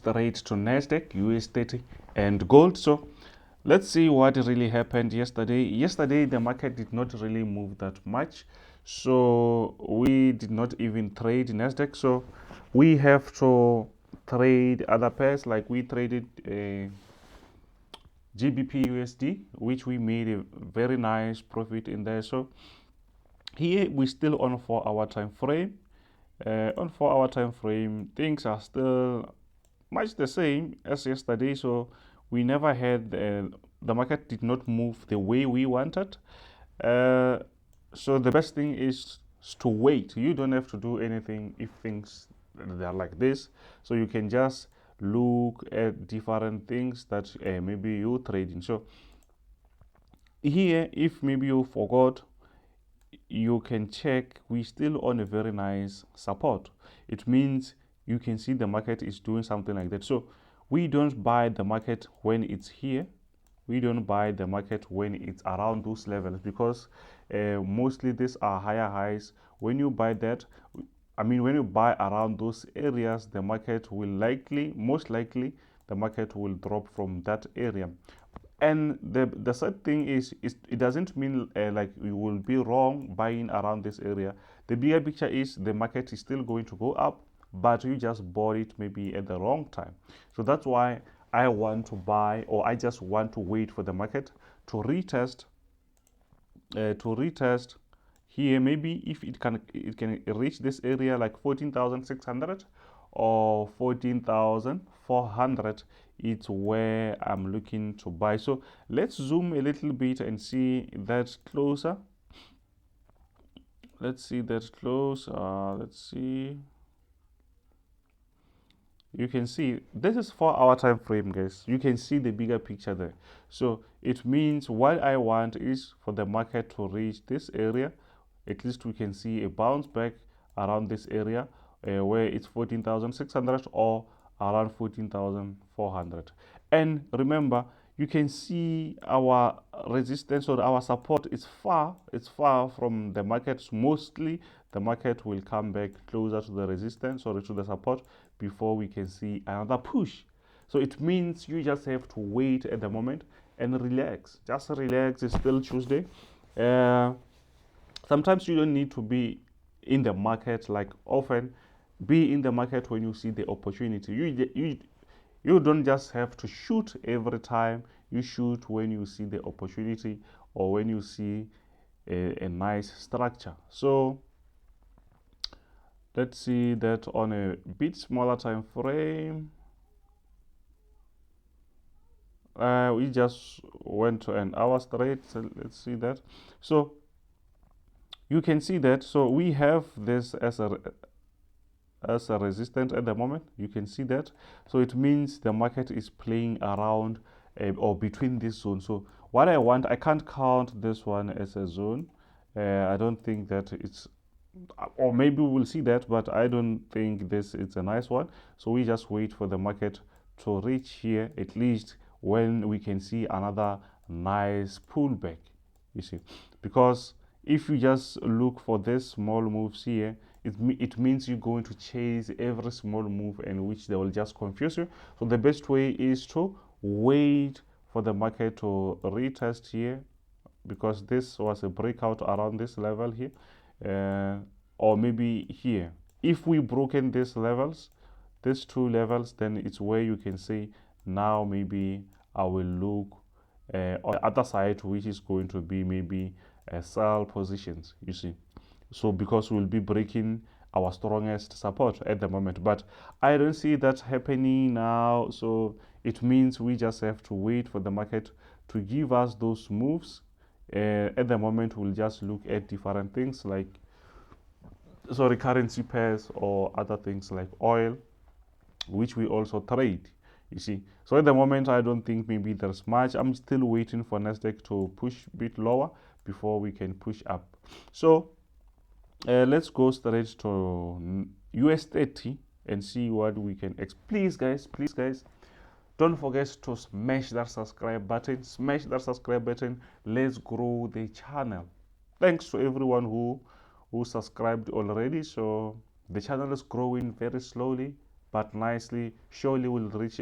straight to NASDAQ, US30 and gold. So let's see what really happened yesterday. Yesterday, the market did not really move that much. So we did not even trade NASDAQ. So we have to trade other pairs, like we traded GBP USD, which we made a very nice profit in there. So here we still on 4-hour time frame. On 4-hour time frame, things are still much the same as yesterday. So we never had the market did not move the way we wanted. So the best thing is to wait. You don't have to do anything if things they are like this. So you can just look at different things that maybe you trading. So here, if maybe you forgot, you can check we still on a very nice support. It means you can see the market is doing something like that. So we don't buy the market when it's here. We don't buy the market when it's around those levels, because mostly these are higher highs. When you buy that, when you buy around those areas, the market will most likely the market will drop from that area. And the sad thing is it doesn't mean like you will be wrong buying around this area. The bigger picture is the market is still going to go up, but you just bought it maybe at the wrong time. So that's why I want to buy, or I just want to wait for the market to retest here. Maybe if it can reach this area like 14,600 or 14,400, it's where I'm looking to buy. So let's zoom a little bit and see that closer. Let's see that close. Let's see. You can see this is 4-hour time frame, guys. You can see the bigger picture there. So it means what I want is for the market to reach this area. At least we can see a bounce back around this area where it's 14,600 or around 14,400. And remember, you can see our resistance or our support is far. It's far from the market. Mostly the market will come back closer to the resistance or to the support before we can see another push. So it means you just have to wait at the moment and relax. Just relax. It's still Tuesday. Sometimes you don't need to be in the market like often. Be in the market when you see the opportunity. You don't just have to shoot every time. You shoot when you see the opportunity or when you see a nice structure. So let's see that on a bit smaller time frame. We just went to an hour straight. So let's see that. So you can see that. So we have this as a resistance at the moment. You can see that. So it means the market is playing around or between this zone. So what I want, I can't count this one as a zone. I don't think that it's, or maybe we'll see that, but I don't think this is a nice one. So we just wait for the market to reach here, at least when we can see another nice pullback, you see. Because if you just look for this small moves here, it means you're going to chase every small move, and which they will just confuse you. So the best way is to wait for the market to retest here, because this was a breakout around this level here, or maybe here. If we broken these levels, these two levels, then it's where you can say now maybe I will look on the other side, which is going to be maybe sell positions, you see. So because we'll be breaking our strongest support at the moment, but I don't see that happening now. So it means we just have to wait for the market to give us those moves. At the moment, we'll just look at different things like currency pairs or other things like oil, which we also trade, you see. So at the moment, I don't think maybe there's much. I'm still waiting for NASDAQ to push a bit lower before we can push up. So let's go straight to US30 and see what we can please guys, don't forget to smash that subscribe button. Let's grow the channel. Thanks to everyone who subscribed already. So the channel is growing very slowly, but nicely. Surely will reach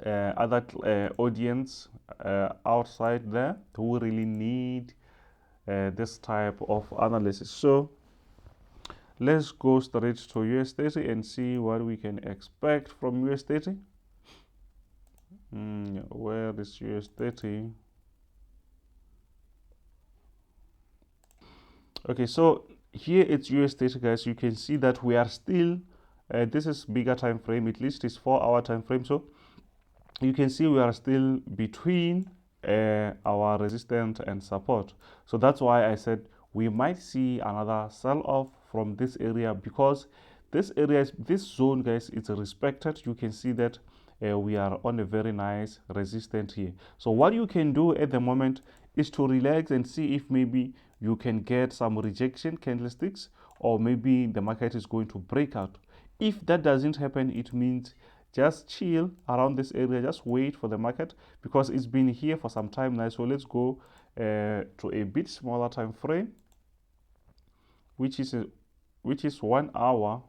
other audience outside there who really need this type of analysis. So let's go straight to US30 and see what we can expect from US30. Where is US30? Okay, so here it's US30, guys. You can see that we are still this is bigger time frame, at least it's 4-hour time frame. So you can see we are still between our resistance and support. So that's why I said we might see another sell off from this area, because this area is, this zone, guys, it's respected. You can see that we are on a very nice resistance here. So what you can do at the moment is to relax and see if maybe you can get some rejection candlesticks, or maybe the market is going to break out. If that doesn't happen, it means just chill around this area, just wait for the market, because it's been here for some time now. So let's go to a bit smaller time frame, which is 1 hour.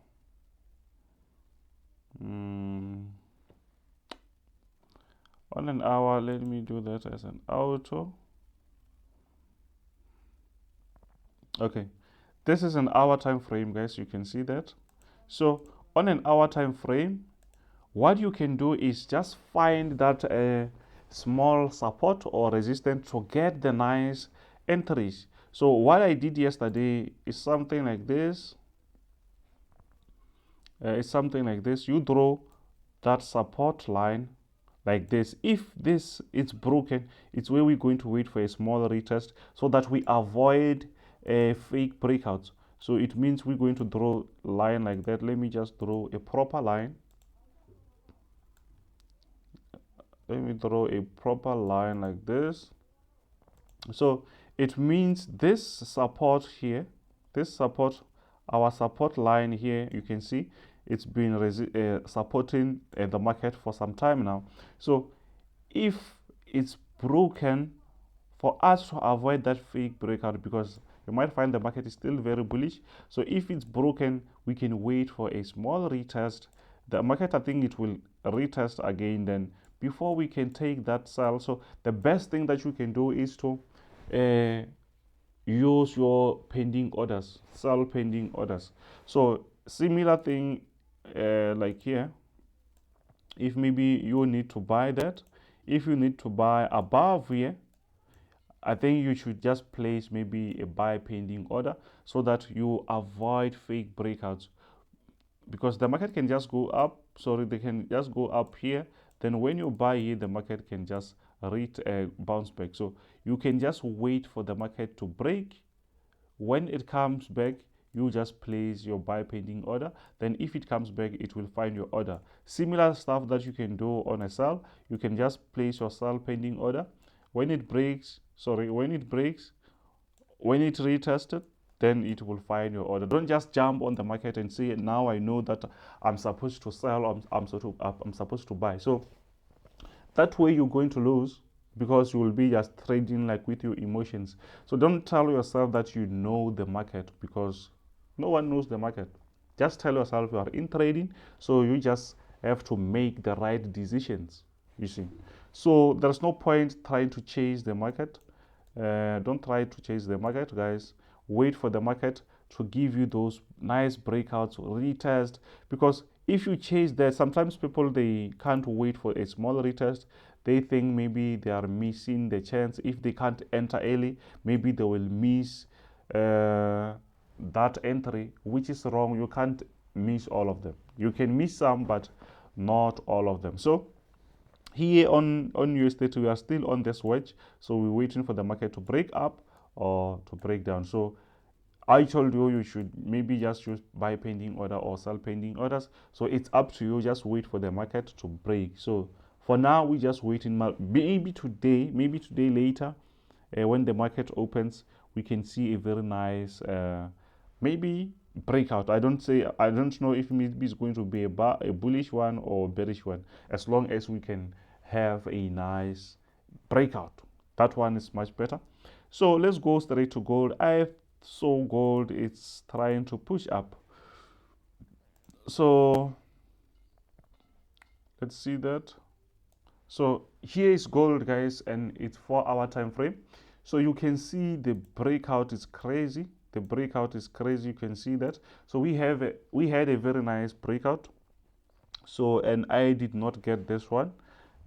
On an hour, let me do that as an auto. Okay, this is an hour time frame, guys. You can see that. So on an hour time frame, what you can do is just find that small support or resistance to get the nice entries. So what I did yesterday is something like this. It's something like this. You draw that support line like this. If this is broken, it's where we're going to wait for a small retest so that we avoid fake breakouts. So it means we're going to draw a line like that. Let me just draw a proper line. Let me draw a proper line like this. So it means this support here, this support, our support line here, you can see it's been supporting the market for some time now. So if it's broken, for us to avoid that fake breakout, because you might find the market is still very bullish. So if it's broken, we can wait for a small retest. The market, I think it will retest again then before we can take that sell. So the best thing that you can do is to use your pending orders, sell pending orders. So similar thing like here, if maybe you need to buy that, if you need to buy above here, I think you should just place maybe a buy pending order so that you avoid fake breakouts, because the market can just go up. Sorry, they can just go up here. Then when you buy here, the market can just bounce back. So you can just wait for the market to break. When it comes back, you just place your buy pending order. Then if it comes back, it will find your order. Similar stuff that you can do on a sell. You can just place your sell pending order. When it breaks, when it retested, then it will find your order. Don't just jump on the market and say, now I know that I'm supposed to sell, I'm supposed to buy. So that way you're going to lose, because you will be just trading like with your emotions. So don't tell yourself that you know the market, because no one knows the market. Just tell yourself you are in trading, so you just have to make the right decisions, you see. So there's no point trying to chase the market. Don't try to chase the market, guys. Wait for the market to give you those nice breakouts, retest, because if you chase that, sometimes people, they can't wait for a small retest. They think maybe they are missing the chance. If they can't enter early, maybe they will miss that entry, which is wrong. You can't miss all of them. You can miss some, but not all of them. So here on US30, we are still on this wedge. So we're waiting for the market to break up or to break down. So I told you, you should maybe just use buy pending order or sell pending orders. So it's up to you. Just wait for the market to break. So for now, we're just waiting. Maybe today later, when the market opens, we can see a very nice maybe breakout. I don't know if maybe it's going to be a bullish one or bearish one, as long as we can have a nice breakout. That one is much better. So let's go straight to gold. I saw gold, it's trying to push up. So let's see that. So here is gold, guys, and it's 4-hour time frame. So you can see the breakout is crazy. The breakout is crazy. You can see that. So we had a very nice breakout. So, and I did not get this one.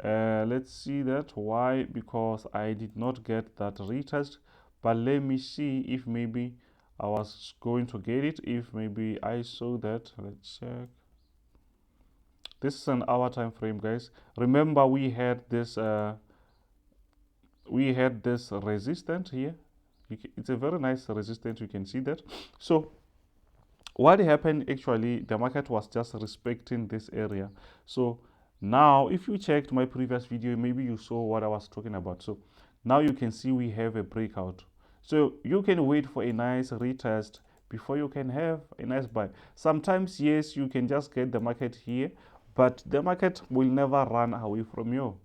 Let's see that. Why? Because I did not get that retest. But let me see if maybe I was going to get it. If maybe I saw that. Let's check. This is an hour time frame, guys. Remember we had this resistance here. It's a very nice resistance. You can see that. So what happened, actually, the market was just respecting this area. So now if you checked my previous video, maybe you saw what I was talking about. So now you can see we have a breakout. So you can wait for a nice retest before you can have a nice buy. Sometimes, yes, you can just get the market here, but the market will never run away from you.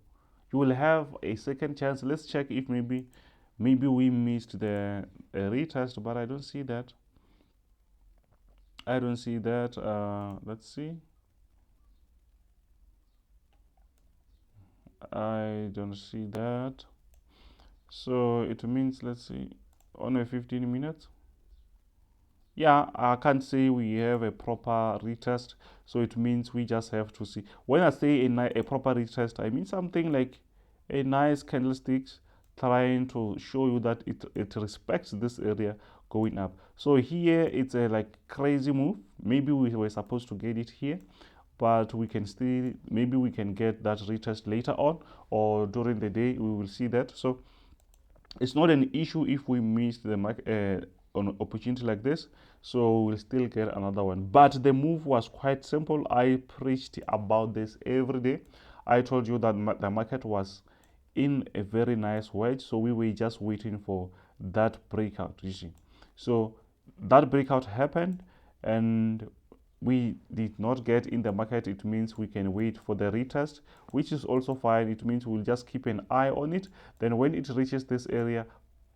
You will have a second chance. Let's check if maybe we missed the retest, but I don't see that. I don't see that. Let's see. I don't see that. So it means, let's see, on a 15 minutes. Yeah, I can't say we have a proper retest. So it means we just have to see. When I say a proper retest, I mean something like a nice candlestick trying to show you that it respects this area going up. So here it's a like crazy move. Maybe we were supposed to get it here, but we can still, maybe we can get that retest later on or during the day. We will see that. So it's not an issue if we miss the market on opportunity like this. So we'll still get another one. But the move was quite simple. I preached about this every day. I told you that the market was in a very nice wedge, so we were just waiting for that breakout, you see. So that breakout happened and we did not get in the market. It means we can wait for the retest, which is also fine. It means we'll just keep an eye on it. Then when it reaches this area,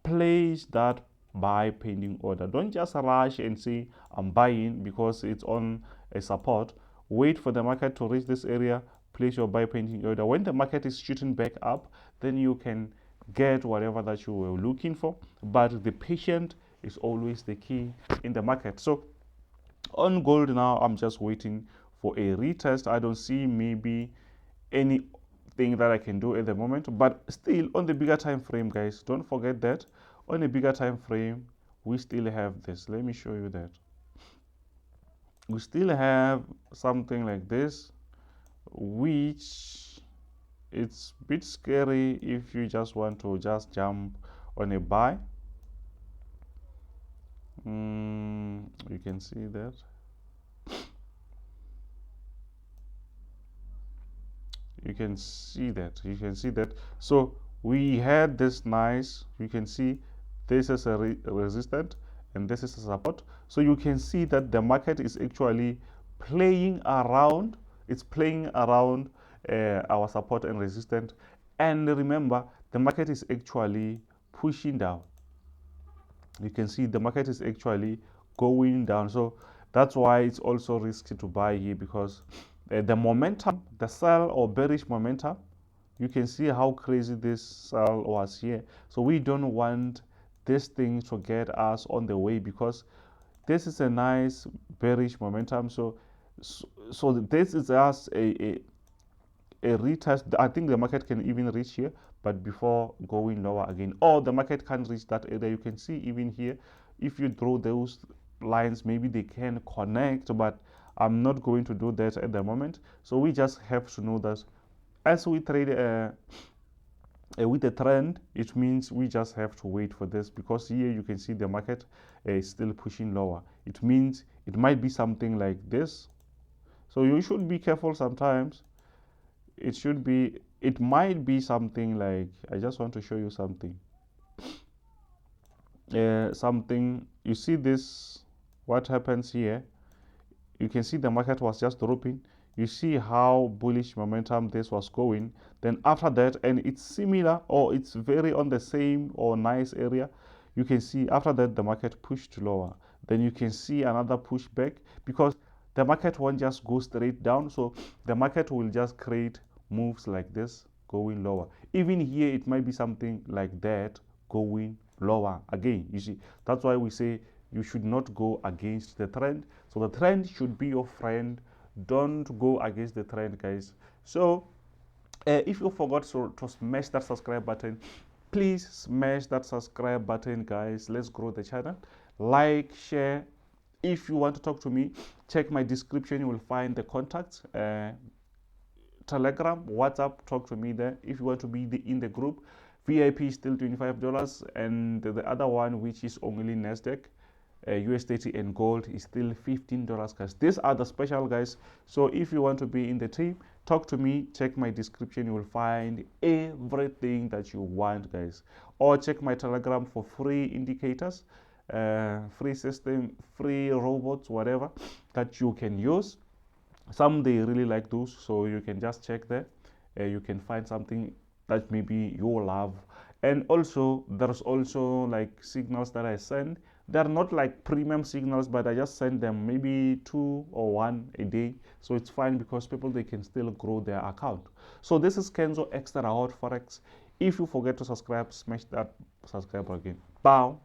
place that buy pending order. Don't just rush and say I'm buying because it's on a support. Wait for the market to reach this area, place your buy pending order. When the market is shooting back up, then you can get whatever that you were looking for. But the patient is always the key in the market. So on gold now, I'm just waiting for a retest. I don't see maybe anything that I can do at the moment, but still on the bigger time frame, guys, don't forget that on a bigger time frame we still have this. Let me show you that. We still have something like this, which it's a bit scary if you just want to just jump on a buy. You can see that. You can see that. So we had this nice, you can see this is a resistance and this is a support. So you can see that the market is actually playing around. It's playing around our support and resistance. And remember, the market is actually pushing down. You can see the market is actually going down. So that's why it's also risky to buy here, because the momentum, the sell or bearish momentum, you can see how crazy this sell was here. So we don't want this thing to get us on the way, because this is a nice bearish momentum. So this is just a retest. I think the market can even reach here, but before going lower again, or the market can't reach that area. You can see even here, if you draw those lines, maybe they can connect, but I'm not going to do that at the moment. So we just have to know that as we trade with the trend, it means we just have to wait for this, because here you can see the market is still pushing lower. It means it might be something like this. So you should be careful sometimes. It might be something like, I just want to show you something. Something, you see this, what happens here? You can see the market was just dropping. You see how bullish momentum this was going. Then after that, and it's similar, or it's very on the same or nice area, you can see after that the market pushed lower. Then you can see another pushback, because the market won't just go straight down. So the market will just create moves like this going lower. Even here it might be something like that going lower again. You see, that's why we say you should not go against the trend. So the trend should be your friend. Don't go against the trend, guys. So if you forgot to smash that subscribe button, please smash that subscribe button, guys. Let's grow the channel. Like, share. If you want to talk to me, check my description. You will find the contacts. Telegram, WhatsApp, talk to me there. If you want to be in the group, VIP is still $25, and the other one, which is only NASDAQ, US30 and gold, is still $15, guys. These are the special, guys. So if you want to be in the team, talk to me. Check my description. You will find everything that you want, guys. Or check my Telegram for free indicators, free system, free robots, whatever that you can use. Some they really like those, so you can just check there. You can find something that maybe you love. And also there's also like signals that I send. They're not like premium signals, but I just send them maybe 2 or 1 a day. So it's fine because people, they can still grow their account. So this is Kenzo Extra Hot Forex. If you forget to subscribe, smash that subscribe again. Bow.